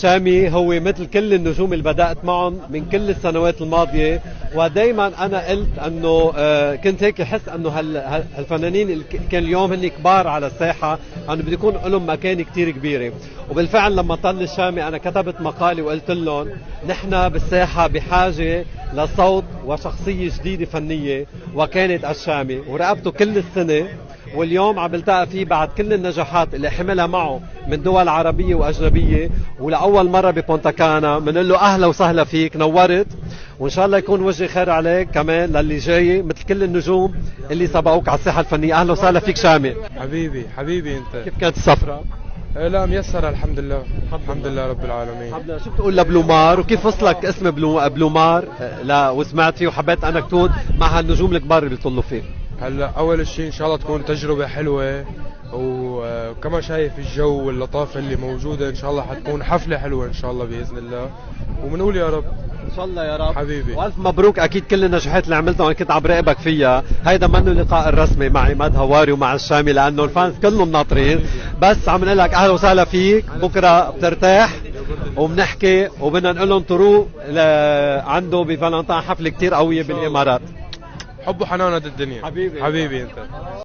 شامي هو مثل كل النجوم اللي بدأت معهم من كل السنوات الماضية، ودايما أنا قلت أنه كنت هيك أحس أنه هالفنانين اللي كان اليوم هن كبار على الساحة أنه بده يكون لهم مكان كتير كبيرة. وبالفعل لما طل الشامي أنا كتبت مقالي وقلت لهم نحن بالساحة بحاجة لصوت وشخصية جديدة فنية، وكانت الشامي وراقبته كل السنة، واليوم عم بلتقى فيه بعد كل النجاحات اللي حملها معه من دول عربية وأجنبية، ولأول مرة ببونتا كانا بنقول له أهلا وسهلا فيك، نورت، وإن شاء الله يكون وجه خير عليك كمان للي جاي مثل كل النجوم اللي سبقوك على الساحة الفنية. أهلا وسهلا فيك شامي. حبيبي أنت كيف كانت السفرة؟ لا ميسرة الحمد لله. الحمد لله رب العالمين. شو بتقول لبلومار وكيف وصلك اسم بلومار؟ لا وسمعت فيه وحبيت أنا أكون مع هالنجوم الكبار اللي بيطلوا فيه. هلا اول شيء ان شاء الله تكون تجربه حلوه، وكما شايف الجو واللطافه اللي موجوده ان شاء الله حتكون حفله حلوه ان شاء الله باذن الله، وبنقول يا رب ان شاء الله يا رب حبيبي. والف مبروك اكيد كل النجاحات اللي عملتها، وانا كنت عم راقبك فيها. هيدا منه اللقاء الرسمي مع عماد هواري ومع الشامي لانه الفانز كلهم ناطرين، بس عم نقول لك اهلا وسهلا فيك. بكره بترتاح وبنحكي وبدنا نقول لهم طروق عنده بفالنتين حفله كثير قويه بالامارات. حب وحنان قد الدنيا. حبيبي انت.